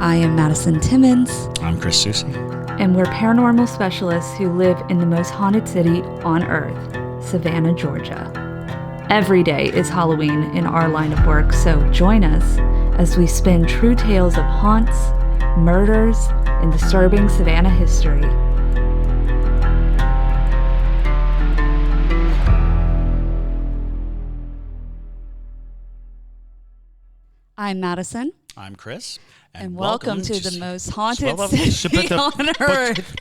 I am Madison Timmons. I'm Chris Soucy. And we're paranormal specialists who live in the most haunted city on earth, Savannah, Georgia. Every day is Halloween in our line of work, so join us as we spin true tales of haunts, murders, and disturbing Savannah history. I'm Madison. I'm Chris. And welcome to the most haunted city on earth.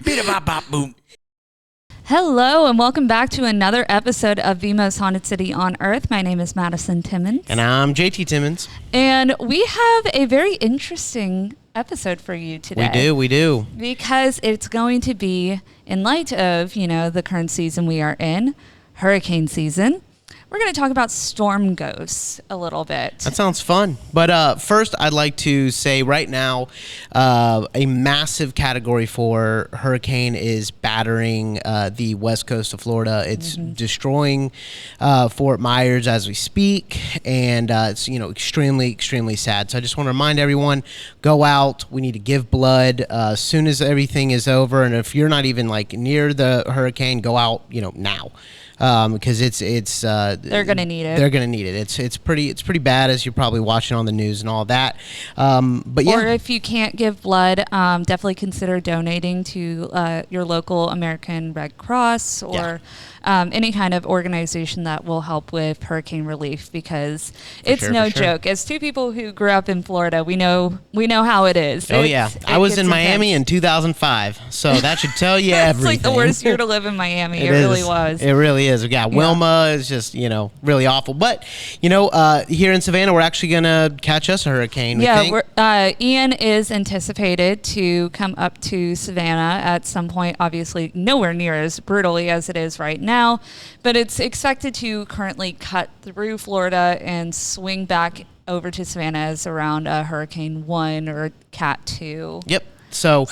Hello, and welcome back to another episode of the most haunted city on earth. My name is Madison Timmons. And I'm JT Timmons. And we have a very interesting episode for you today. We do. Because it's going to be, in light of, the current season we are in, hurricane season. We're going to talk about storm ghosts a little bit. That sounds fun. But first, I'd like to say right now, a massive Category 4 hurricane is battering the west coast of Florida. It's destroying Fort Myers as we speak, and it's extremely, extremely sad. So I just want to remind everyone, go out. We need to give blood as soon as everything is over. And if you're not even near the hurricane, go out now. Because they're gonna need it. They're gonna need it. It's pretty bad, as you're probably watching on the news and all that. But yeah. Or if you can't give blood, definitely consider donating to your local American Red Cross or any kind of organization that will help with hurricane relief, because it's no joke. As two people who grew up in Florida, we know how it is. I was in Miami in 200005, so that should tell you everything. It's like the worst year to live in Miami. It really was. It really is. We got Wilma. It's just really awful. But here in Savannah, we're actually gonna catch us a hurricane. Ian is anticipated to come up to Savannah at some point. Obviously, nowhere near as brutally as it is right now, but it's expected to currently cut through Florida and swing back over to Savannah as around a Hurricane 1 or Cat 2. Yep. So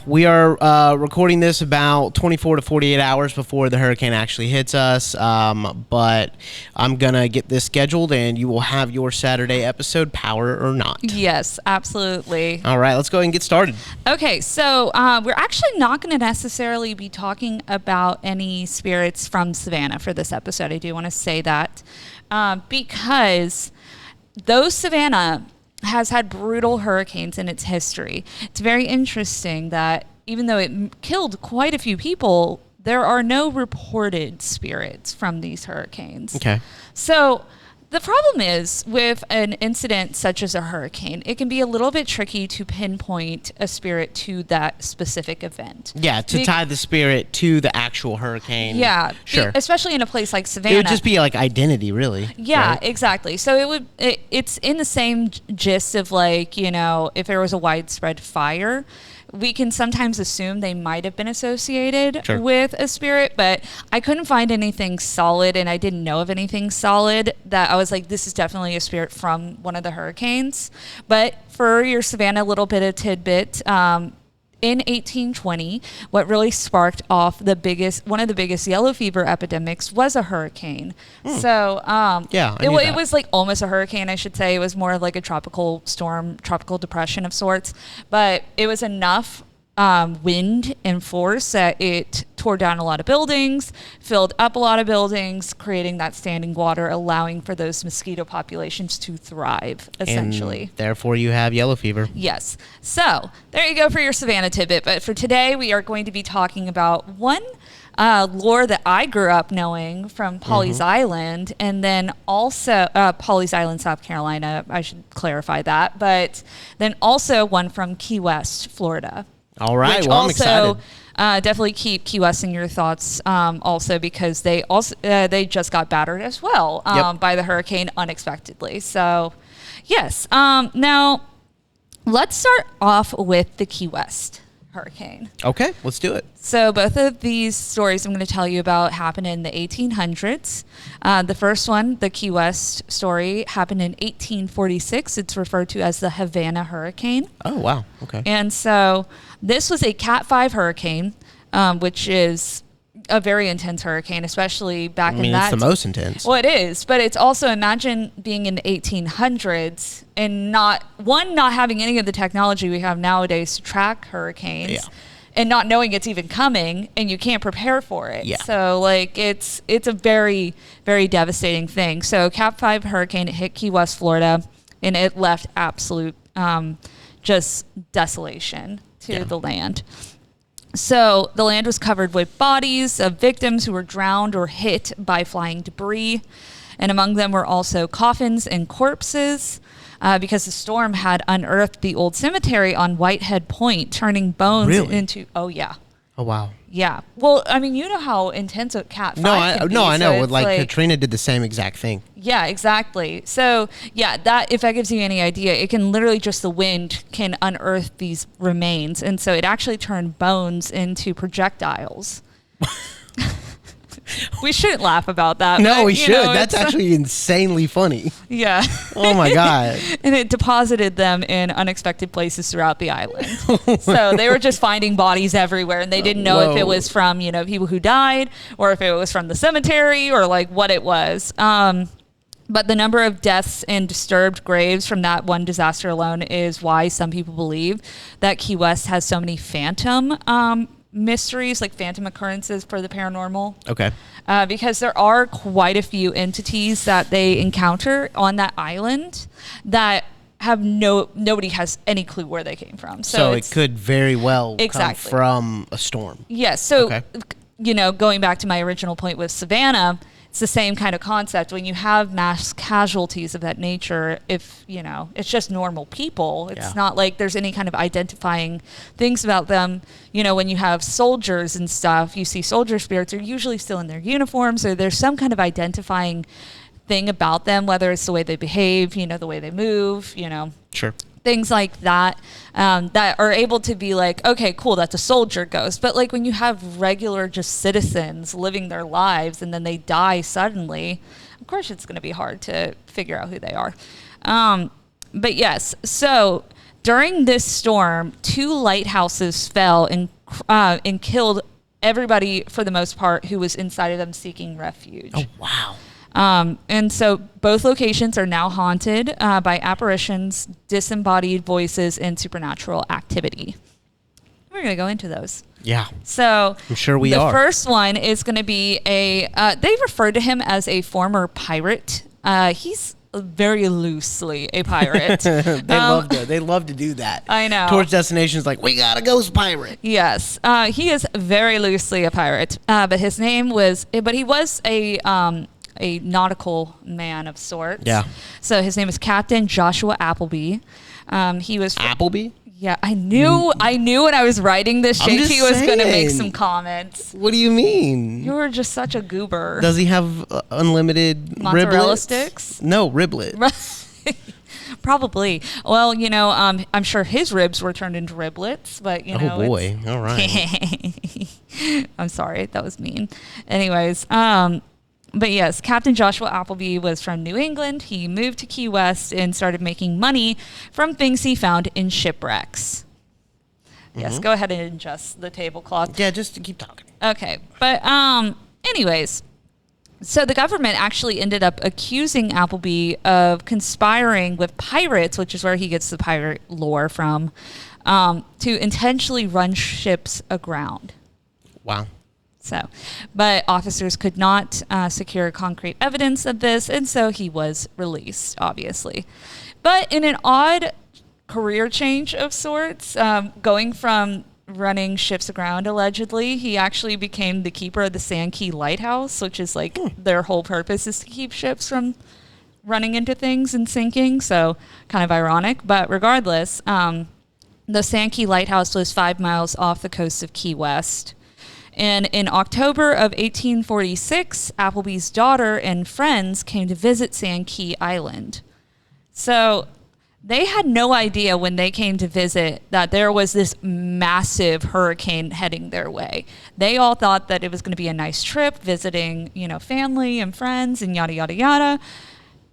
we are recording this about 24 to 48 hours before the hurricane actually hits us. But I'm going to get this scheduled, and you will have your Saturday episode, power or not. Yes, absolutely. All right, let's go ahead and get started. Okay, so we're actually not going to necessarily be talking about any spirits from Savannah for this episode. I do want to say that because though Savannah has had brutal hurricanes in its history, it's very interesting that even though it killed quite a few people, there are no reported spirits from these hurricanes. Okay. So the problem is with an incident such as a hurricane, it can be a little bit tricky to pinpoint a spirit to that specific event. Yeah, to tie the spirit to the actual hurricane. Yeah, sure. Especially in a place like Savannah. It would just be like identity, really. Yeah, right? Exactly. So it's in the same gist of if there was a widespread fire, we can sometimes assume they might have been associated with a spirit, but I couldn't find anything solid, and I didn't know of anything solid that I was like, this is definitely a spirit from one of the hurricanes. But for your Savannah little bit of tidbit, in 1820, what really sparked off one of the biggest yellow fever epidemics was a hurricane. So it was like almost a hurricane, I should say. It was more like a tropical storm, tropical depression of sorts. But it was enough wind and force that it tore down a lot of buildings, filled up a lot of buildings, creating that standing water, allowing for those mosquito populations to thrive, essentially. And therefore, you have yellow fever. Yes. So there you go for your Savannah tidbit. But for today, we are going to be talking about one lore that I grew up knowing from Pawleys Island, and then also Pawleys Island, South Carolina. I should clarify that. But then also one from Key West, Florida. All right. Well, I'm excited. Definitely keep Key West in your thoughts, also because they just got battered as well by the hurricane unexpectedly. So, yes. Now, let's start off with the Key West hurricane. Okay, let's do it. So both of these stories I'm going to tell you about happened in the 1800s. The first one, the Key West story, happened in 1846. It's referred to as the Havana Hurricane. Oh, wow. Okay. And so this was a Cat 5 hurricane, which is a very intense hurricane, especially back in It's that. the most intense. Well, it is, but it's also, imagine being in the 1800s and not having any of the technology we have nowadays to track hurricanes. Yeah. And not knowing it's even coming, and you can't prepare for it. Yeah. So, like, it's a very, very devastating thing. So, Cat 5 hurricane hit Key West, Florida, and it left absolute just desolation to the land. So, the land was covered with bodies of victims who were drowned or hit by flying debris. And among them were also coffins and corpses. Because the storm had unearthed the old cemetery on Whitehead Point, turning bones into... Oh, yeah. Oh, wow. Yeah. Well, I mean, you know how intense a Cat 5 can be. I know. So Like, Katrina did the same exact thing. Yeah, exactly. So, yeah, if that gives you any idea, it can literally just the wind can unearth these remains. And so it actually turned bones into projectiles. We shouldn't laugh about that. No, we should. That's actually insanely funny. Yeah. Oh, my God. And it deposited them in unexpected places throughout the island. So they were just finding bodies everywhere, and they didn't know if it was from, people who died or if it was from the cemetery or, like, what it was. But the number of deaths and disturbed graves from that one disaster alone is why some people believe that Key West has so many phantom mysteries, like phantom occurrences for the paranormal. Okay. Because there are quite a few entities that they encounter on that island that have nobody has any clue where they came from. So it could very well come from a storm. Yes. So, going back to my original point with Savannah, it's the same kind of concept. When you have mass casualties of that nature, if, it's just normal people, it's not like there's any kind of identifying things about them. When you have soldiers and stuff, you see soldier spirits are usually still in their uniforms, or there's some kind of identifying thing about them, whether it's the way they behave, the way they move, Sure. Things like that, that are able to be like, okay, cool, that's a soldier ghost. But like when you have regular just citizens living their lives and then they die suddenly, of course it's going to be hard to figure out who they are. But yes, so during this storm, 2 lighthouses fell and killed everybody for the most part who was inside of them seeking refuge. Oh, wow. And so both locations are now haunted by apparitions, disembodied voices, and supernatural activity. We're going to go into those. Yeah. So I'm sure we are. The first one is going to be they refer to him as a former pirate. He's very loosely a pirate. They love to do that. I know. Towards destinations like, we got a ghost pirate. Yes. He is very loosely a pirate. But he was a nautical man of sorts. Yeah. So his name is Captain Joshua Appleby. He was Appleby? Yeah, I knew when I was writing this, JT was going to make some comments. What do you mean? You were just such a goober. Does he have unlimited mozzarella riblets? Sticks? No, riblets. Probably. Well, I'm sure his ribs were turned into riblets, but Oh boy! All right. I'm sorry, that was mean. Anyways, but yes, Captain Joshua Appleby was from New England. He moved to Key West and started making money from things he found in shipwrecks. Mm-hmm. Yes, go ahead and adjust the tablecloth. Yeah, just to keep talking. Okay, but anyways, so the government actually ended up accusing Appleby of conspiring with pirates, which is where he gets the pirate lore from, to intentionally run ships aground. Wow. So, but officers could not secure concrete evidence of this, and so he was released, obviously. But in an odd career change of sorts, going from running ships aground, allegedly, he actually became the keeper of the Sand Key Lighthouse, which is like their whole purpose is to keep ships from running into things and sinking. So, kind of ironic. But regardless, the Sand Key Lighthouse was 5 miles off the coast of Key West. And in October of 1846, Appleby's daughter and friends came to visit Sand Key Island. So they had no idea when they came to visit that there was this massive hurricane heading their way. They all thought that it was going to be a nice trip, visiting, family and friends and yada, yada, yada.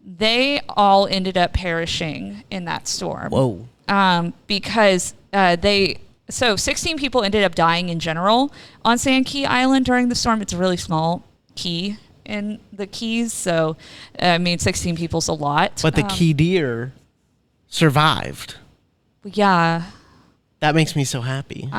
They all ended up perishing in that storm. Whoa. Because they So 16 people ended up dying in general on Sand Key Island during the storm. It's a really small key in the Keys. So, 16 people's a lot. But the key deer survived. Yeah. That makes me so happy.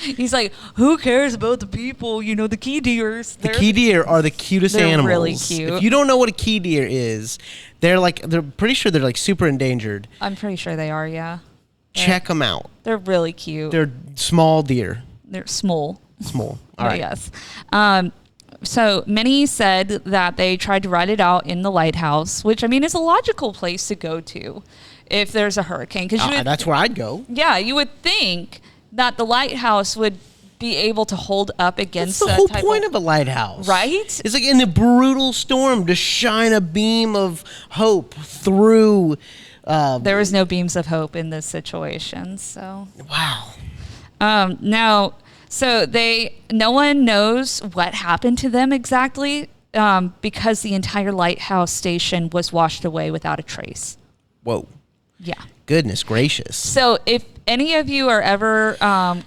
He's like, who cares about the people? The key deers. The key deer are the cutest animals. They're really cute. If you don't know what a key deer is, they're pretty sure they're like super endangered. I'm pretty sure they are, yeah. Check them out. They're really cute. They're small deer. They're small. Small. All right. Yes. So many said that they tried to ride it out in the lighthouse, which is a logical place to go to if there's a hurricane. That's where I'd go. Yeah, you would think that the lighthouse would be able to hold up against That's the whole point of a lighthouse. Right? It's like in a brutal storm to shine a beam of hope through. There was no beams of hope in this situation. So wow. Now, so no one knows what happened to them exactly because the entire lighthouse station was washed away without a trace. Whoa. Yeah. Goodness gracious. So if any of you are ever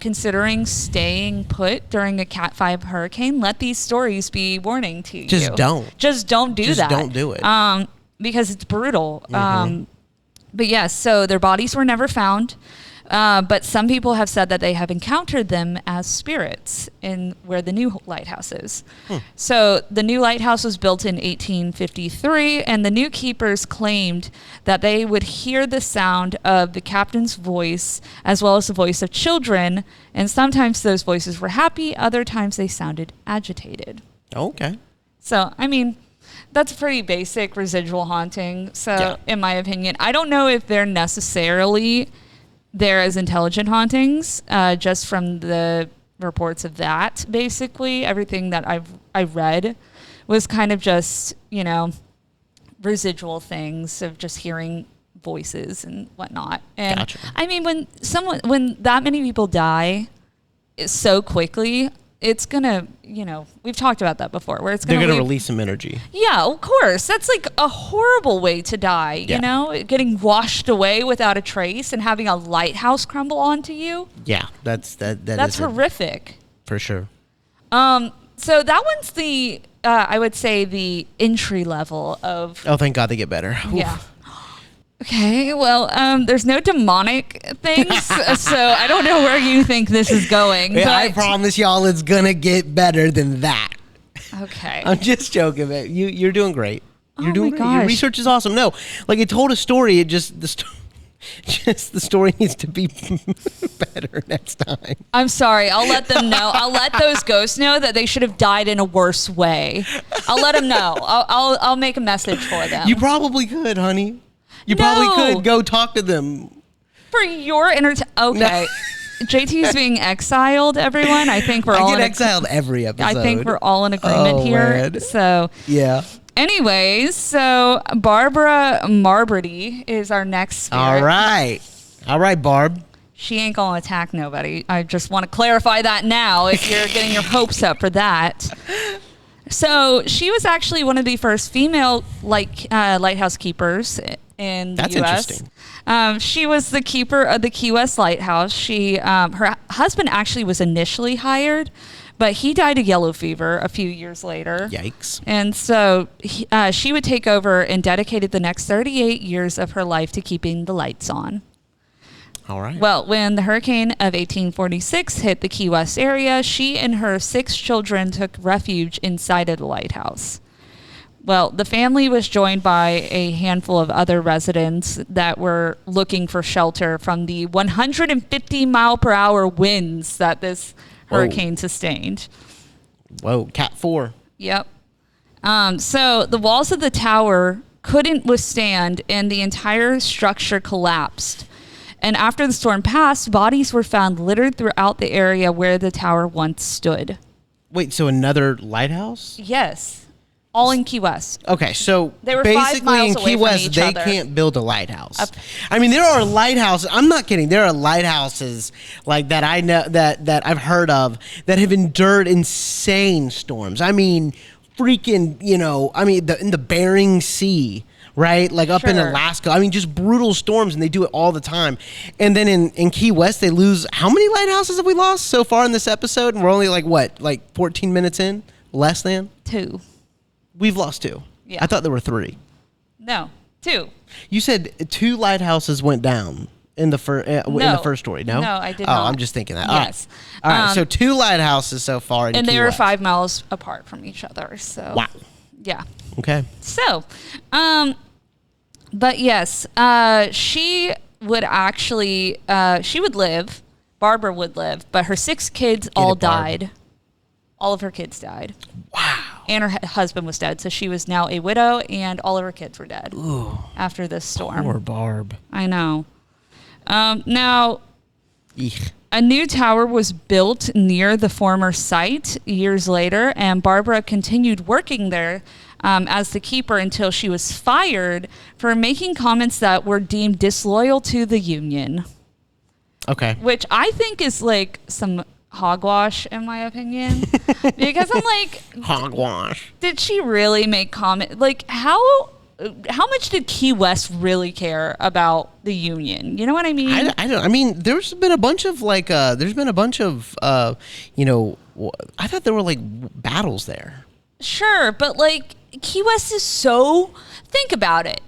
considering staying put during a Cat 5 hurricane, let these stories be warning to you. Just don't. Just don't do that. Just don't do it. Because it's brutal. But yes, so their bodies were never found. But some people have said that they have encountered them as spirits in where the new lighthouse is. So the new lighthouse was built in 1853, and the new keepers claimed that they would hear the sound of the captain's voice as well as the voice of children, and sometimes those voices were happy, other times they sounded agitated. Okay. So, that's a pretty basic residual haunting. So, in my opinion, I don't know if they're necessarily there as intelligent hauntings, just from the reports of that. Basically, everything that I read was kind of just, residual things of just hearing voices and whatnot. And gotcha. When that many people die so quickly, it's gonna, we've talked about that before, where it's gonna they're gonna release some energy. Yeah, of course. That's like a horrible way to die. Getting washed away without a trace and having a lighthouse crumble onto you. Yeah, that's horrific. For sure. So that one's the I would say the entry level of. Oh, thank God they get better. Yeah. Okay, well, there's no demonic things, so I don't know where you think this is going. Yeah, I promise y'all it's going to get better than that. Okay. I'm just joking, man. You're doing great. You're doing great. Gosh. Your research is awesome. No, it told a story. The story needs to be better next time. I'm sorry. I'll let them know. I'll let those ghosts know that they should have died in a worse way. I'll let them know. I'll make a message for them. You probably could, honey. You probably could go talk to them. For your okay. JT's being exiled, everyone. I think we're all get exiled every episode. I think we're all in agreement here. Man. So yeah. Anyways, so Barbara Marberty is our next spirit. All right, Barb. She ain't gonna attack nobody. I just want to clarify that now if you're getting your hopes up for that. So she was actually one of the first female lighthouse keepers in the U.S. That's interesting. She was the keeper of the Key West Lighthouse. Her husband actually was initially hired, but he died of yellow fever a few years later. Yikes. And so she would take over and dedicated the next 38 years of her life to keeping the lights on. All right. Well, when the hurricane of 1846 hit the Key West area, she and her 6 children took refuge inside of the lighthouse. Well, the family was joined by a handful of other residents that were looking for shelter from the 150-mile-per-hour winds that this hurricane sustained. Whoa, Cat 4. Yep. So the walls of the tower couldn't withstand, and the entire structure collapsed. And after the storm passed, bodies were found littered throughout the area where the tower once stood. Wait, so another lighthouse? Yes. All in Key West. Okay, so they were basically in Key West, they can't build a lighthouse. There are lighthouses. I'm not kidding. There are lighthouses like that I know that I've heard of that have endured insane storms. Freaking, in the Bering Sea, right? Like up in Alaska. I mean, just brutal storms, and they do it all the time. And then in Key West, they lose. How many lighthouses have we lost so far in this episode? And we're only like 14 minutes in? Less than? 2. We've lost 2. Yeah. I thought there were 3. No, 2. You said 2 lighthouses went down in the first story. No, I did not. Oh, I'm just thinking that. Yes. All right. So 2 lighthouses so far in and Key they were West. 5 miles apart from each other. So wow. Yeah. Okay. So, but yes, she would actually she would live. Barbara would live, but her 6 kids all died. All of her kids died. Wow. And her husband was dead, so she was now a widow, and all of her kids were dead. Ooh, after this storm. Poor Barb. I know. Now, Eek. A new tower was built near the former site years later, and Barbara continued working there as the keeper until she was fired for making comments that were deemed disloyal to the Union. Okay. Which I think is like some hogwash, in my opinion. Because I'm like... Hogwash. Did she really make comment? Like, how much did Key West really care about the Union? You know what I mean? I mean, there's been a bunch of I thought there were like battles there. Sure, but like Key West is so, think about it.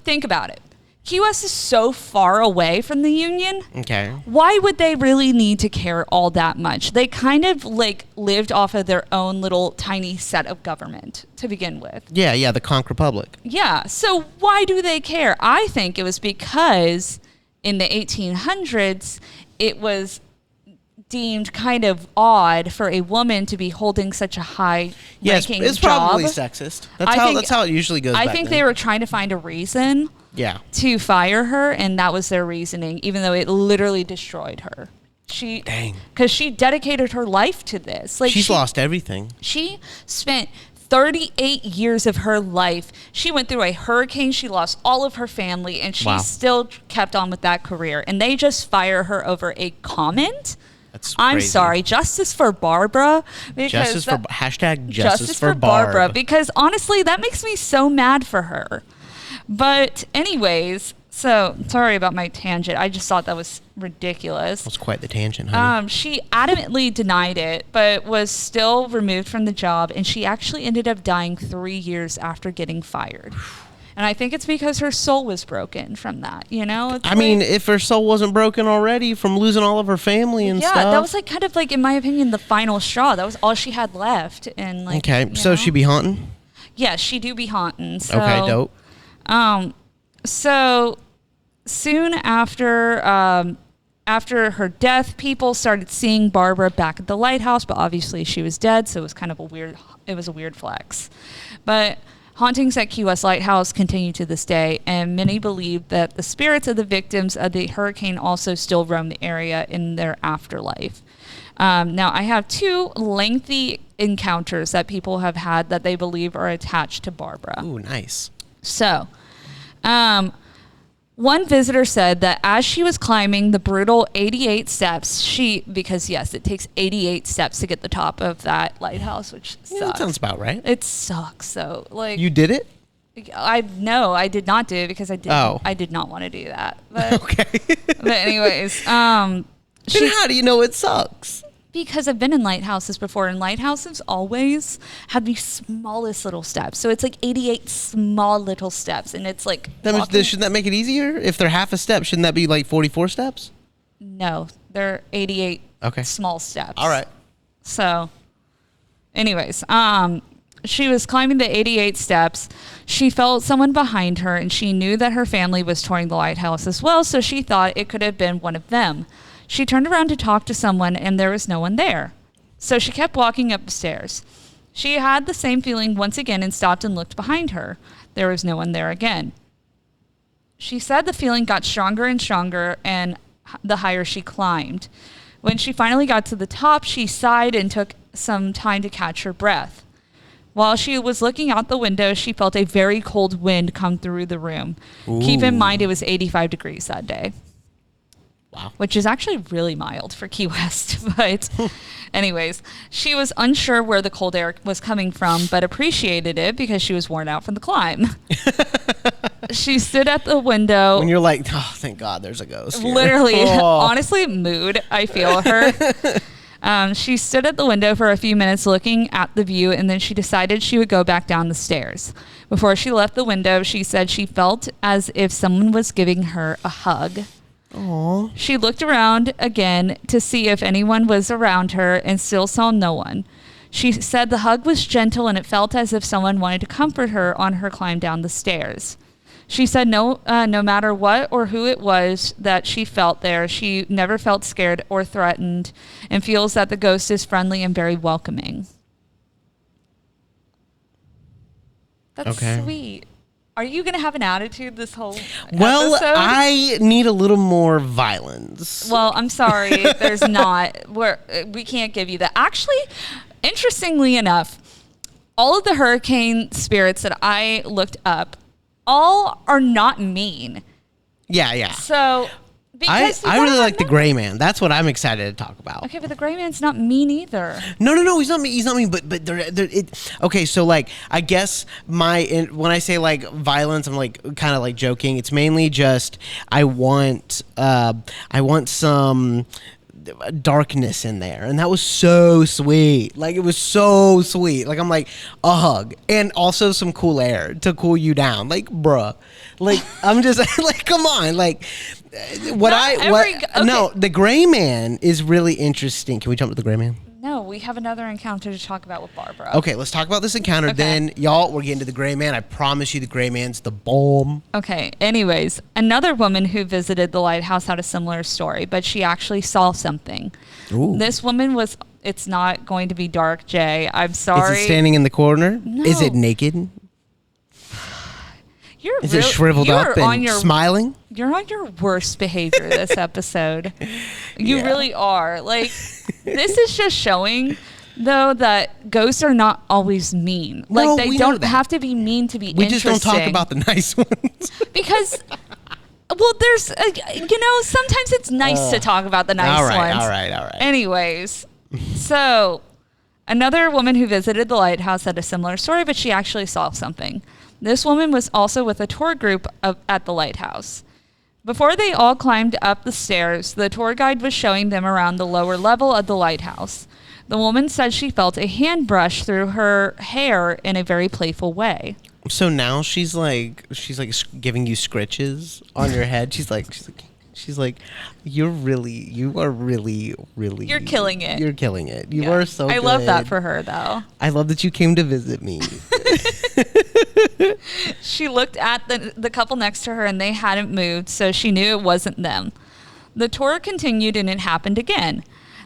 Key West is so far away from the Union. Okay. Why would they really need to care all that much? They kind of like lived off of their own little tiny set of government to begin with. Yeah, the Conch Republic. Yeah, so why do they care? I think it was because in the 1800s, it was deemed kind of odd for a woman to be holding such a high ranking job. It's probably sexist. That's how it usually goes. I think they were trying to find a reason to fire her, and that was their reasoning, even though it literally destroyed her. Because she dedicated her life to this. Like she's lost everything. She spent 38 years of her life. She went through a hurricane. She lost all of her family, and she still kept on with that career. And they just fire her over a comment. I'm sorry, justice for Barbara. Justice for Barbara. Because honestly, that makes me so mad for her. But anyways, so sorry about my tangent. I just thought that was ridiculous. That's quite the tangent, honey. She adamantly denied it, but was still removed from the job, and she actually ended up dying 3 years after getting fired. And I think it's because her soul was broken from that, you know? I mean, if her soul wasn't broken already from losing all of her family and stuff. Yeah, that was like kind of like, in my opinion, the final straw. That was all she had left. And like, okay, so she be haunting? Yeah, she do be haunting. So, okay, dope. So soon after her death, people started seeing Barbara back at the lighthouse, but obviously she was dead, so it was kind of a weird flex. But hauntings at Key West Lighthouse continue to this day, and many believe that the spirits of the victims of the hurricane also still roam the area in their afterlife. Now, I have 2 lengthy encounters that people have had that they believe are attached to Barbara. Ooh, nice. So, one visitor said that as she was climbing the brutal 88 steps, because yes, it takes 88 steps to get the top of that lighthouse, which sucks. Yeah, that sounds about right. It sucks. So, like, you did it? I did not do it because I did not want to do that. But, okay. But anyways, then how do you know it sucks? Because I've been in lighthouses before, and lighthouses always have the smallest little steps. So it's like 88 small little steps, and it's like... Shouldn't that make it easier? If they're half a step, shouldn't that be like 44 steps? No, they're 88 small steps. All right. So, anyways, she was climbing the 88 steps. She felt someone behind her, and she knew that her family was touring the lighthouse as well, so she thought it could have been one of them. She turned around to talk to someone, and there was no one there. So she kept walking up the stairs. She had the same feeling once again and stopped and looked behind her. There was no one there again. She said the feeling got stronger and stronger, and the higher she climbed. When she finally got to the top, she sighed and took some time to catch her breath. While she was looking out the window, she felt a very cold wind come through the room. Ooh. Keep in mind it was 85 degrees that day. Wow. Which is actually really mild for Key West. But anyways, she was unsure where the cold air was coming from, but appreciated it because she was worn out from the climb. She stood at the window. When you're like, oh, thank God there's a ghost here. Literally, honestly, mood. I feel her. She stood at the window for a few minutes looking at the view, and then she decided she would go back down the stairs. Before she left the window, she said she felt as if someone was giving her a hug. Aww. She looked around again to see if anyone was around her and still saw no one. She said the hug was gentle and it felt as if someone wanted to comfort her on her climb down the stairs. She said no matter what or who it was that she felt there, she never felt scared or threatened and feels that the ghost is friendly and very welcoming. That's sweet. Are you going to have an attitude this whole episode? I need a little more violence. Well, I'm sorry. There's not. We can't give you that. Actually, interestingly enough, all of the hurricane spirits that I looked up, all are not mean. Yeah. So, because I really like the Gray Man. That's what I'm excited to talk about. Okay, but the Gray Man's not mean either. No, he's not mean. He's not mean. But okay. So like, I guess when I say like violence, I'm like kind of like joking. It's mainly just I want some darkness in there, and that was so sweet. Like, it was so sweet. Like, I'm like, a hug and also some cool air to cool you down. Like, bruh, like I'm just like, come on. Like, the Gray Man is really interesting. Can we jump to the Gray Man? No, we have another encounter to talk about with Barbara. Okay, let's talk about this encounter. Okay. Then, y'all, we're getting to the Gray Man. I promise you the Gray Man's the bomb. Okay, anyways, another woman who visited the lighthouse had a similar story, but she actually saw something. Ooh. This woman it's not going to be dark, Jay. I'm sorry. Is it standing in the corner? No. Is it naked? Is it shriveled up and smiling? You're on your worst behavior this episode. You really are. Like, this is just showing, though, that ghosts are not always mean. Like, they don't have to be mean to be interesting. We just don't talk about the nice ones. Because, well, there's, sometimes it's nice to talk about the nice ones. All right. Anyways, so another woman who visited the lighthouse had a similar story, but she actually saw something. This woman was also with a tour group at the lighthouse. Before they all climbed up the stairs, the tour guide was showing them around the lower level of the lighthouse. The woman said she felt a hand brush through her hair in a very playful way. So now she's like giving you scritches on your head. She's like, you are really, you're killing it. You're killing it. You are so good. I love that for her, though. I love that you came to visit me. She looked at the couple next to her, and they hadn't moved, so she knew it wasn't them. The tour continued, and it happened again.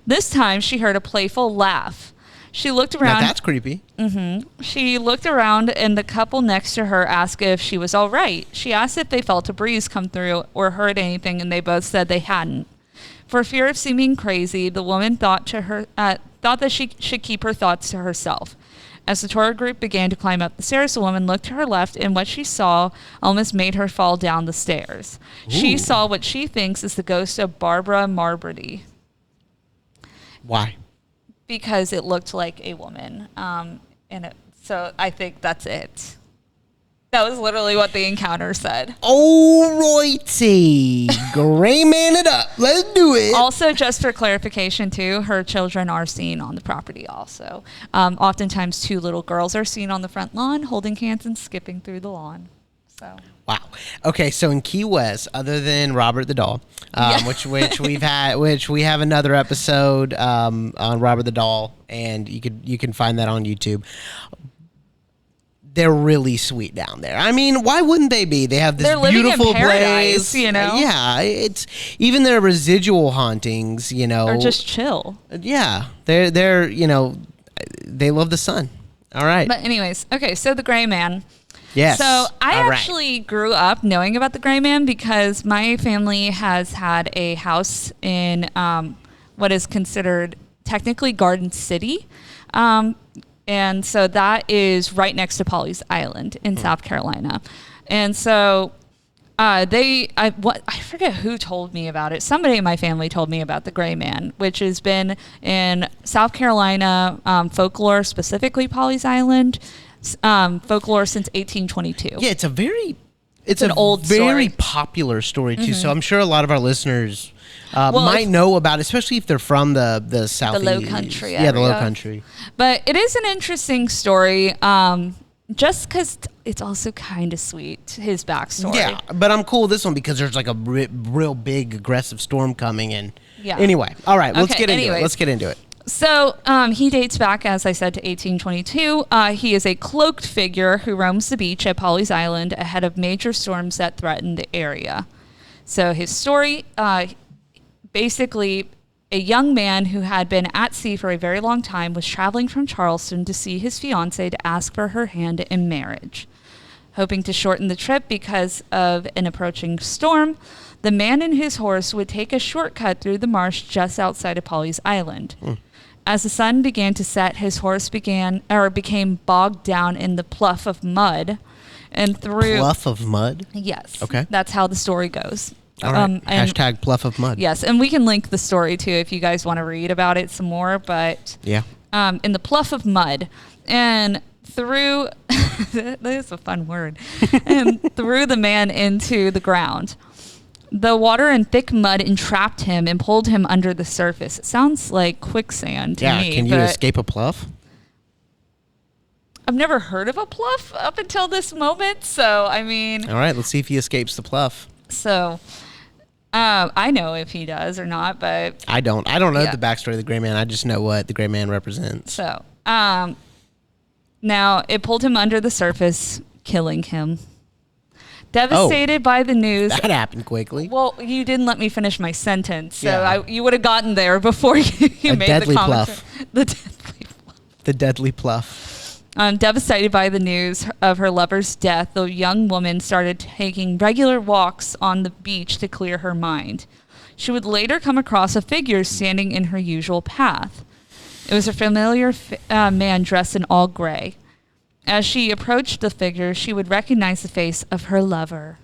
This time, she heard a playful laugh. She looked around. Now that's creepy. Mm-hmm. She looked around, and the couple next to her asked if she was all right. She asked if they felt a breeze come through or heard anything, and they both said they hadn't. For fear of seeming crazy, the woman thought that she should keep her thoughts to herself. As the tour group began to climb up the stairs, the woman looked to her left, and what she saw almost made her fall down the stairs. Ooh. She saw what she thinks is the ghost of Barbara Marberty. Why? Because it looked like a woman. So I think that's it. That was literally what the encounter said. Alrighty. Gray Man it up. Let's do it. Also, just for clarification, too, her children are seen on the property also. Oftentimes, two little girls are seen on the front lawn holding hands and skipping through the lawn. So. Wow. Okay, so in Key West, other than Robert the Doll, which we have another episode on Robert the Doll, and you can find that on YouTube. They're really sweet down there. I mean, why wouldn't they be? They have this beautiful place, Yeah, it's even their residual hauntings, or just chill. Yeah, they're they love the sun. All right. But anyways, okay. So the Gray Man. Yes. So I actually grew up knowing about the Gray Man because my family has had a house in what is considered technically Garden City. And so that is right next to Pawleys Island in South Carolina. And so I forget who told me about it. Somebody in my family told me about the Gray Man, which has been in South Carolina folklore, specifically Pawleys Island, folklore since 1822. Yeah, it's It's an old very story. popular story too. So I'm sure a lot of our listeners might know about it, especially if they're from the southeast, the Low Country area. Yeah, the Low Country. But it is an interesting story, just because it's also kind of sweet, his backstory. Yeah, but I'm cool with this one because there's like a real big aggressive storm coming in. Yeah. Anyway, all right, let's get into it. So he dates back, as I said, to 1822. He is a cloaked figure who roams the beach at Pawleys Island ahead of major storms that threaten the area. So his story, basically, a young man who had been at sea for a very long time was traveling from Charleston to see his fiancée to ask for her hand in marriage. Hoping to shorten the trip because of an approaching storm, the man and his horse would take a shortcut through the marsh just outside of Pawleys Island. As the sun began to set, his horse became bogged down in the pluff of mud, and through pluff of mud. Yes. Okay. That's how the story goes. All right. Hashtag pluff of mud. Yes, and we can link the story too if you guys want to read about it some more. But yeah, in the pluff of mud, and through that is a fun word, and threw the man into the ground. The water and thick mud entrapped him and pulled him under the surface. It sounds like quicksand to me. Yeah, can you escape a pluff? I've never heard of a pluff up until this moment, so I mean. All right, let's see if he escapes the pluff. So, I know if he does or not, but I don't know the backstory of the gray man. I just know what the gray man represents. So, now it pulled him under the surface, killing him. Devastated by the news. That happened quickly. Well, you didn't let me finish my sentence, so yeah. You would have gotten there before you made the comment. Pluff. The deadly pluff. The deadly pluff. Devastated by the news of her lover's death, the young woman started taking regular walks on the beach to clear her mind. She would later come across a figure standing in her usual path. It was a familiar man dressed in all gray. As she approached the figure, she would recognize the face of her lover.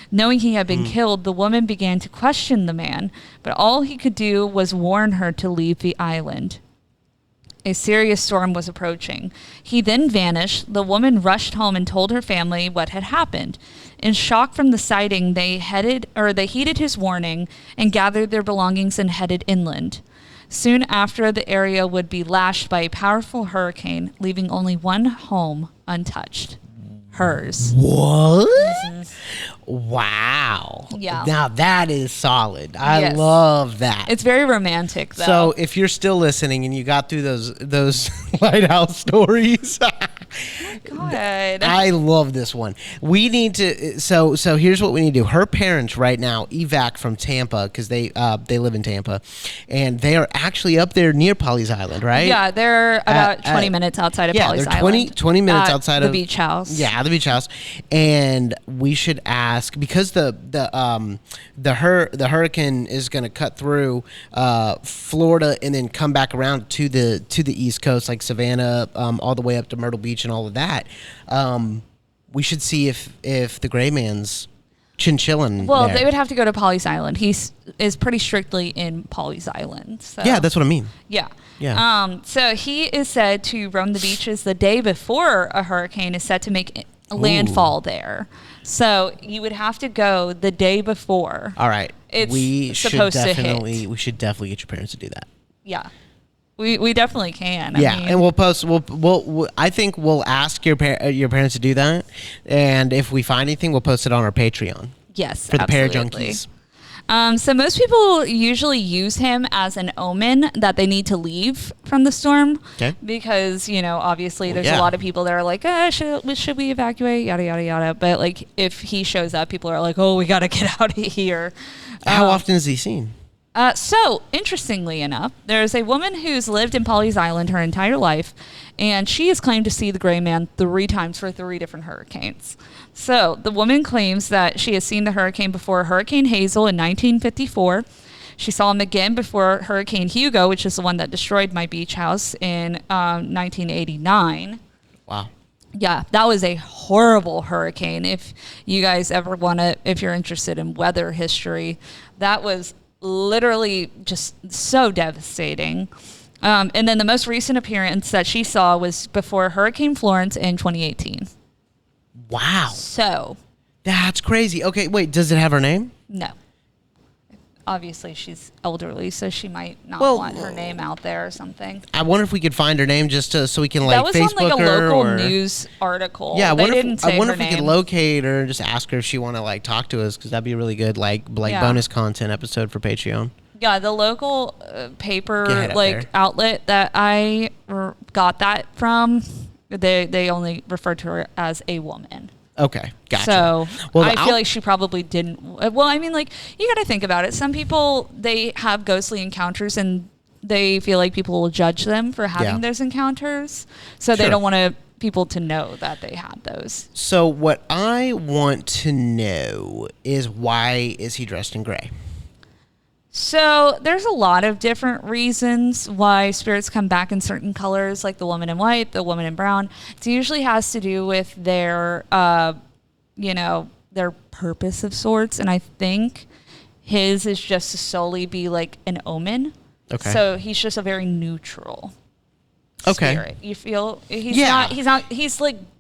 Knowing he had been killed, the woman began to question the man, but all he could do was warn her to leave the island. A serious storm was approaching. He then vanished. The woman rushed home and told her family what had happened. In shock from the sighting, they heeded his warning and gathered their belongings and headed inland. Soon after, the area would be lashed by a powerful hurricane, leaving only one home untouched. Hers. What? Mm-hmm. Wow. Yeah. Now that is solid. I love that. It's very romantic, though. So if you're still listening and you got through those lighthouse stories, God. I love this one. We need to. So here's what we need to do. Her parents right now evac from Tampa because they live in Tampa, and they are actually up there near Pawleys Island, right? Yeah, they're about 20 minutes outside of Pawleys Island. Yeah, they're 20 minutes outside of the beach house. Yeah, the beach house, and we should ask because the hurricane is going to cut through Florida and then come back around to the East Coast, like Savannah, all the way up to Myrtle Beach and all of that. We should see if the gray man's chillin'. Well, there. they would have to go to Pawleys Island. He is pretty strictly in Pawleys Island. So. Yeah, that's what I mean. Yeah. Yeah. So he is said to roam the beaches the day before a hurricane is set to make landfall there. So you would have to go the day before. All right. We should definitely get your parents to do that. Yeah. We definitely can. Yeah, and we'll post. We'll I think we'll ask your parents to do that, and if we find anything, we'll post it on our Patreon. Yes, for the absolutely. Parajunkies. So most people usually use him as an omen that they need to leave from the storm. Okay. Because, obviously there's a lot of people that are like, should we evacuate? Yada, yada, yada. But like if he shows up, people are like, oh, we got to get out of here. How often is he seen? So, interestingly enough, there's a woman who's lived in Pawleys Island her entire life, and she has claimed to see the gray man 3 times for 3 different hurricanes. So, the woman claims that she has seen the hurricane before Hurricane Hazel in 1954. She saw him again before Hurricane Hugo, which is the one that destroyed my beach house in 1989. Wow. Yeah, that was a horrible hurricane. If you guys ever if you're interested in weather history, that was literally just so devastating. And then the most recent appearance that she saw was before Hurricane Florence in 2018. Wow. So That's crazy. Okay, wait, does it have her name? No. Obviously, she's elderly, so she might not want her name out there or something. I wonder if we could find her name just so we can that was Facebook on a her local news article. Yeah, I wonder if we could locate her and just ask her if she want to talk to us, because that'd be a really good bonus content episode for Patreon. Yeah, the local paper outlet that I got that from, they only referred to her as a woman. Okay, gotcha. So I feel like she probably didn't. Well, I mean, you got to think about it. Some people, they have ghostly encounters and they feel like people will judge them for having those encounters. So they don't want people to know that they had those. So what I want to know is, why is he dressed in gray? So there's a lot of different reasons why spirits come back in certain colors, like the woman in white, the woman in brown. It usually has to do with their, their purpose of sorts. And I think his is just to solely be an omen. Okay. So he's just a very neutral spirit. You feel he's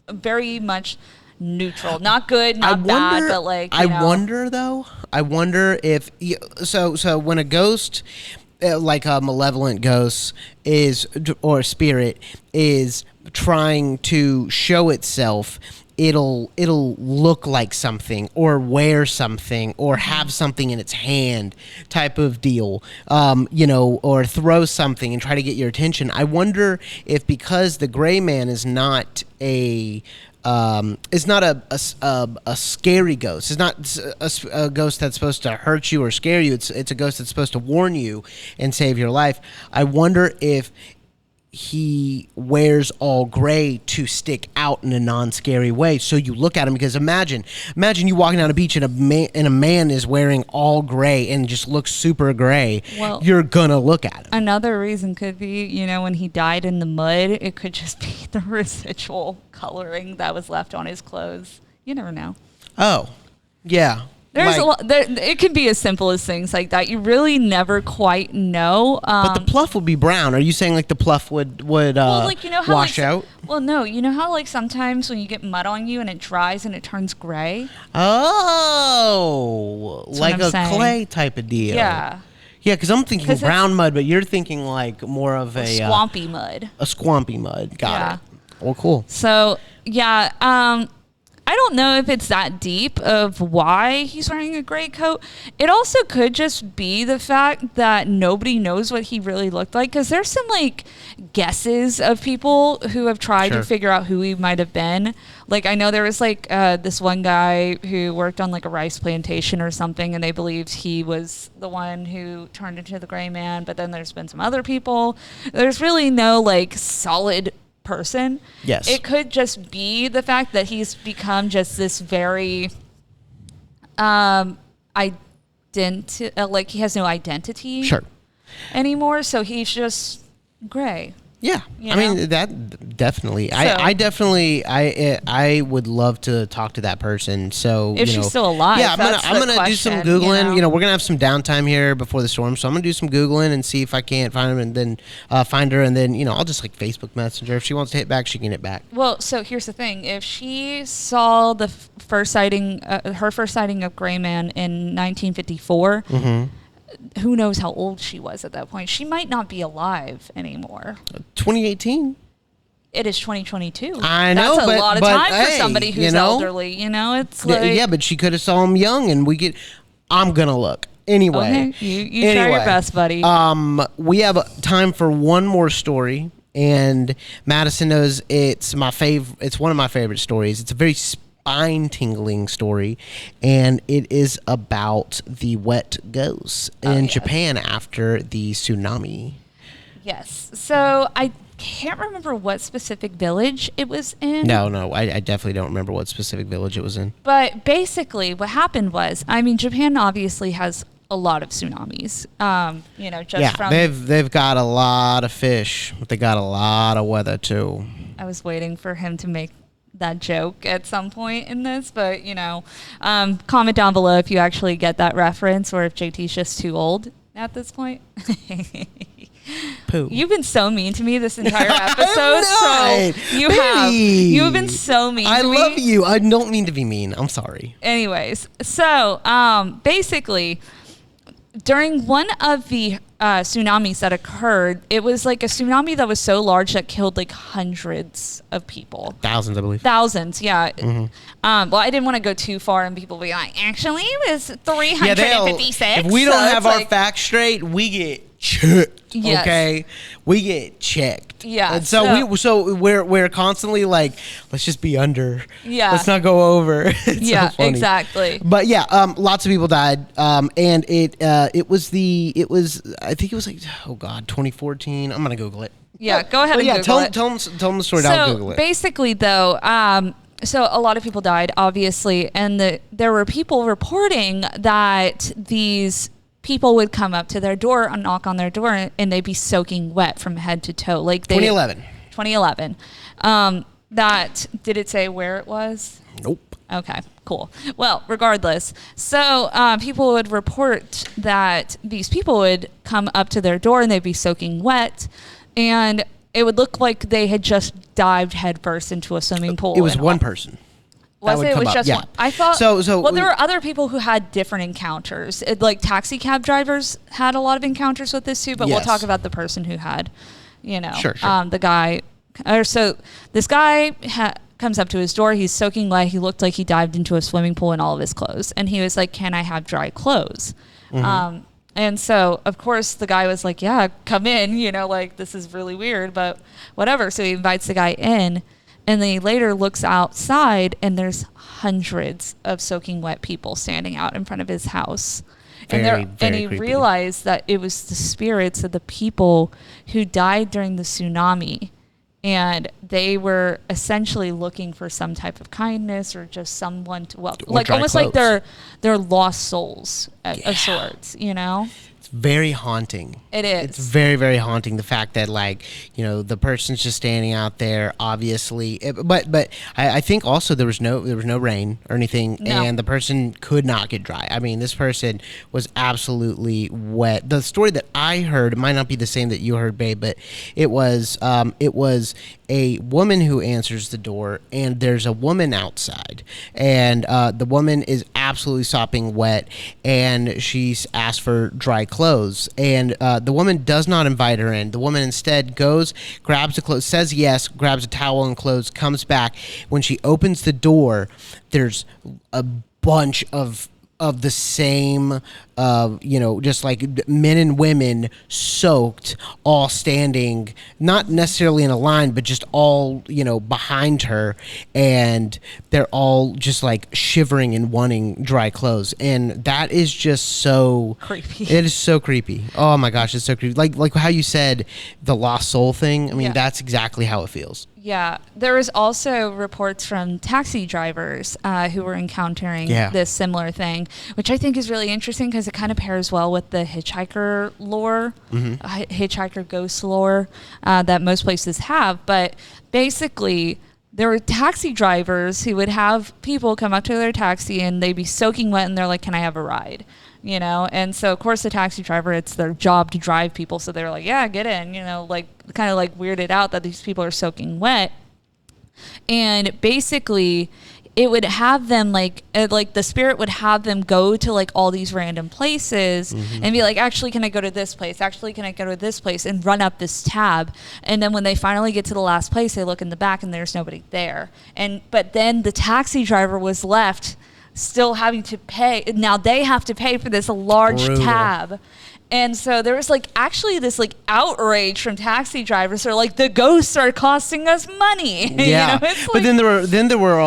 very much neutral, not good, not bad, but I wonder if so when a ghost, like a malevolent ghost or a spirit is trying to show itself, it'll look like something or wear something or have something in its hand, type of deal, or throw something and try to get your attention. I wonder if, because the gray man is not a scary ghost. It's not a ghost that's supposed to hurt you or scare you. It's a ghost that's supposed to warn you and save your life. I wonder if he wears all gray to stick out in a non-scary way, so you look at him, because imagine you walking down a beach and a man is wearing all gray and just looks super gray. Well, you're gonna look at him. Another reason could be, when he died in the mud, it could just be the residual coloring that was left on his clothes. You never know. Oh, yeah. There's a lot. It can be as simple as things like that. You really never quite know. But the pluff would be brown. Are you saying the pluff would wash out? Well, no. You know how sometimes when you get mud on you and it dries and it turns gray? Oh, like a clay type of deal. Yeah. Yeah, because I'm thinking brown mud, but you're thinking more of a swampy mud. A swampy mud. Got it. Well, cool. So, yeah. I don't know if it's that deep of why he's wearing a gray coat. It also could just be the fact that nobody knows what he really looked like, because there's some guesses of people who have tried to figure out who he might have been. I know there was this one guy who worked on a rice plantation or something, and they believed he was the one who turned into the gray man. But then there's been some other people. There's really no solid person. Yes. It could just be the fact that he's become just this very he has no identity anymore, so he's just gray. Yeah, I mean, that definitely. So, I would love to talk to that person. So if she's still alive, yeah, I'm gonna do some Googling. We're gonna have some downtime here before the storm, so I'm gonna do some Googling and see if I can't find him, and then find her, and then I'll just Facebook Messenger. If she wants to hit back, she can hit back. Well, so here's the thing: if she saw the first sighting, her first sighting of Gray Man in 1954. Mm-hmm. Who knows how old she was at that point? She might not be alive anymore. 2018. It is 2022. I know, that's a lot of time for somebody who's elderly. It's yeah, but she could have saw him young, and I'm gonna look anyway. Okay. You try your best, buddy. We have time for one more story, and Madison knows it's my favorite. It's one of my favorite stories. It's a very spine-tingling story, and it is about the wet ghosts in Japan after the tsunami. Yes. So I can't remember what specific village it was in. No, I definitely don't remember what specific village it was in. But basically what happened was, Japan obviously has a lot of tsunamis. They've got a lot of fish, but they got a lot of weather too. I was waiting for him to make that joke at some point in this, but comment down below if you actually get that reference, or if JT's just too old at this point. Poo. You've been so mean to me this entire episode. So you have been so mean to me. I love you. I don't mean to be mean. I'm sorry. Anyways, so basically, during one of the tsunamis that occurred, it was like a tsunami that was so large that killed like hundreds of people. Thousands, I believe. Thousands, yeah. Well, I didn't want to go too far and people be like, actually, it was 356. If we don't have our facts straight, we get checked. Yes. Okay, we get checked. Yeah. And so we're constantly like, let's just be under. Yeah. Let's not go over. Yeah, so exactly. But yeah, lots of people died. And it was I think it was like, oh God, 2014. I'm gonna Google it. Yeah, go ahead and Google it. Tell them the story. I'll Google it. Basically, though, so a lot of people died, obviously, and there were people reporting that these people would come up to their door and knock on their door, and they'd be soaking wet from head to toe. Like 2011. Did it say where it was? Nope. Okay, cool. Well, regardless, so people would report that these people would come up to their door and they'd be soaking wet, and it would look like they had just dived headfirst into a swimming pool. It was one person. Was it? It was just one. I thought. So well, there were other people who had different encounters. Like taxi cab drivers had a lot of encounters with this too. But we'll talk about the person who had, Sure. The guy. So this guy comes up to his door. He's soaking wet. He looked like he dived into a swimming pool in all of his clothes, and he was like, "Can I have dry clothes?" And so, of course, the guy was like, "Yeah, come in." Like this is really weird, but whatever. So he invites the guy in. And then he later looks outside, and there's hundreds of soaking wet people standing out in front of his house. Very and he creepy. realized that it was the spirits of the people who died during the tsunami. And they were essentially looking for some type of kindness or just someone to, like almost clothes. like they're lost souls of sorts, It's very haunting. It is. It's very, very haunting. The fact that the person's just standing out there, obviously. But I think also there was no rain or anything, and the person could not get dry. I mean, this person was absolutely wet. The story that I heard, it might not be the same that you heard, babe, but it was a woman who answers the door, and there's a woman outside, and the woman is absolutely sopping wet, and she's asked for dry clothes, and the woman does not invite her in. The woman instead goes, grabs the clothes, says yes, grabs a towel and clothes, comes back. When she opens the door, there's a bunch of the same, just like men and women soaked, all standing, not necessarily in a line, but just all, behind her. And they're all just like shivering and wanting dry clothes. And that is just so creepy. It is so creepy. Oh my gosh, it's so creepy. Like how you said the lost soul thing. I mean, that's exactly how it feels. Yeah, there was also reports from taxi drivers who were encountering this similar thing, which I think is really interesting because it kind of pairs well with the hitchhiker lore, hitchhiker ghost lore that most places have. But basically, there were taxi drivers who would have people come up to their taxi and they'd be soaking wet and they're like, "Can I have a ride?" And so of course the taxi driver, it's their job to drive people. So they're like, "Yeah, get in," like kind of like weirded out that these people are soaking wet. And basically it would have them like the spirit would have them go to like all these random places and be like, "Actually, can I go to this place? Actually, can I go to this place?" and run up this tab. And then when they finally get to the last place, they look in the back and there's nobody there. But then the taxi driver was left still having to pay. Now they have to pay for this large tab. And so there was like actually this like outrage from taxi drivers. They're like, "The ghosts are costing us money." Yeah, but then there were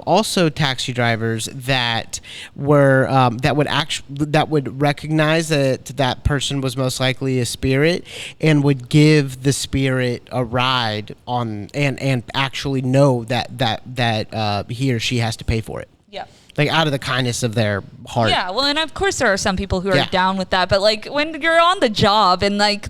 also taxi drivers that were that would recognize that person was most likely a spirit and would give the spirit a ride on and actually know that he or she has to pay for it. Yeah. Like out of the kindness of their heart. Yeah, well, and of course there are some people who are down with that, but like when you're on the job and like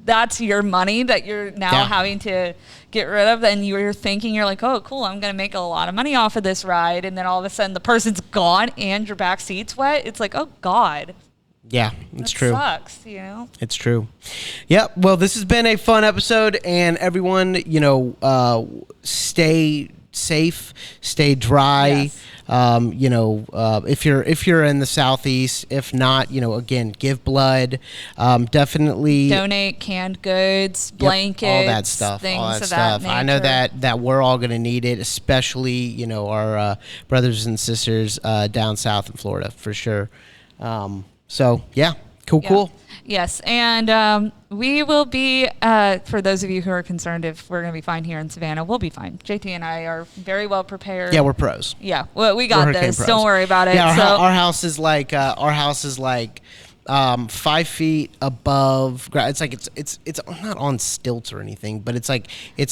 that's your money that you're now having to get rid of, and you're thinking, you're like, "Oh, cool, I'm gonna make a lot of money off of this ride," and then all of a sudden the person's gone and your back seat's wet. It's like, oh God. Yeah, it's true. Sucks, It's true. Yep. Well, this has been a fun episode, and everyone, stay safe, stay dry. Yes. If you're in the southeast, if not, again, give blood. Definitely donate canned goods, blankets, all that stuff. things of that nature. I know that we're all going to need it, especially our brothers and sisters down south in Florida for sure. So yeah, cool. Yes, and we will be, for those of you who are concerned if we're going to be fine here in Savannah, we'll be fine. JT and I are very well prepared. Yeah, we're pros. Yeah, well, we got this. Pros. Don't worry about it. Yeah, our house is like 5 feet above ground. It's like it's not on stilts or anything, but it's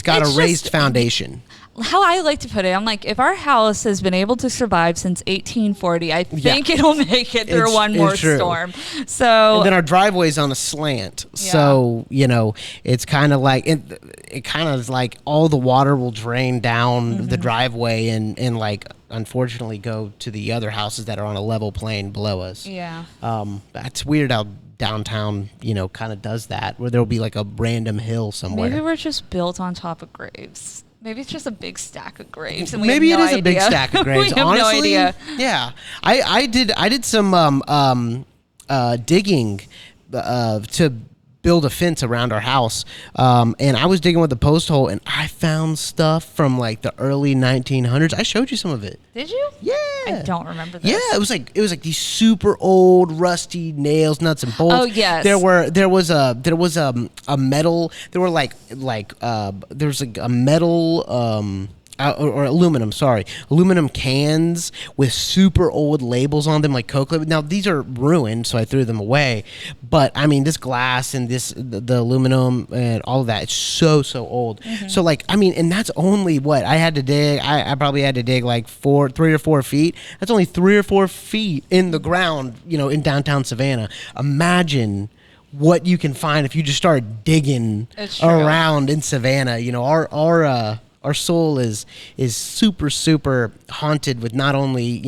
got a raised foundation. How I like to put it, I'm like, if our house has been able to survive since 1840, I think it'll make it through one more storm. So and then our driveway's on a slant, so it's kind of like it kind of like all the water will drain down the driveway and like unfortunately go to the other houses that are on a level plane below us. Yeah. That's weird how downtown kind of does that, where there'll be like a random hill somewhere. Maybe we're just built on top of graves. Maybe it's just a big stack of graves, and we maybe have no it is idea. A big stack of graves. We have Honestly, no idea. Yeah, I did some digging to build a fence around our house, and I was digging with a post hole, and I found stuff from like the early 1900s. I showed you some of it. Did you? Yeah. I don't remember this. Yeah, it was like these super old rusty nails, nuts and bolts. Oh yes. There was a metal. There were there was like a metal or aluminum cans with super old labels on them, like Coke labels. Now these are ruined, so I threw them away. But I mean, this glass and the aluminum and all of that, it's so old. So and that's only what I had to dig. I probably had to dig like 3 or 4 feet. That's only 3 or 4 feet in the ground, in downtown Savannah. Imagine what you can find if you just start digging around in Savannah. Our soul is super haunted with not only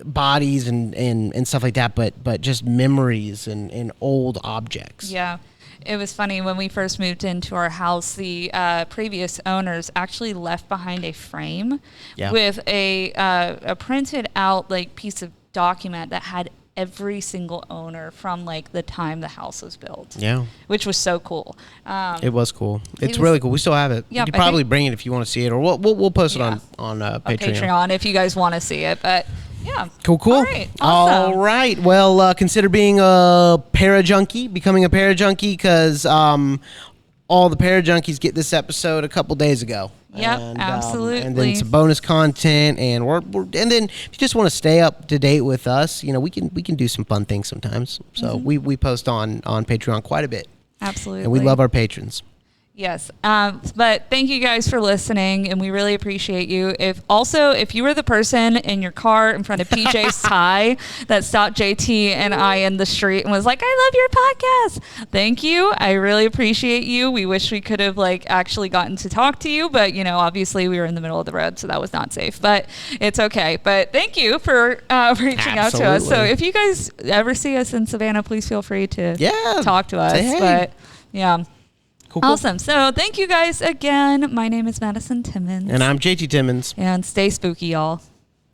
bodies and stuff like that, but just memories and old objects. Yeah, it was funny when we first moved into our house. The previous owners actually left behind a frame with a printed out like piece of document that had every single owner from like the time the house was built. Yeah. Which was so cool. It was cool. It's really cool. We still have it. Yeah. You could probably bring it if you want to see it, or we'll post it on Patreon if you guys want to see it. But yeah. Cool. All right. Awesome. All right. Well, consider being a becoming a parajunkie, because all the parajunkies get this episode a couple days ago. Yep, absolutely. And then some bonus content, and and then if you just want to stay up to date with us, we can do some fun things sometimes. So we post on Patreon quite a bit. Absolutely. And we love our patrons. Yes. But thank you guys for listening, and we really appreciate you. If you were the person in your car in front of PJ's tie that stopped JT and I in the street and was like, I love your podcast. Thank you. I really appreciate you. We wish we could have actually gotten to talk to you, but obviously we were in the middle of the road, so that was not safe, but it's okay. But thank you for reaching out to us. So if you guys ever see us in Savannah, please feel free to talk to us. Hey. But yeah. Cool. Awesome. So thank you guys again. My name is Madison Timmons. And I'm JT Timmons. And stay spooky, y'all.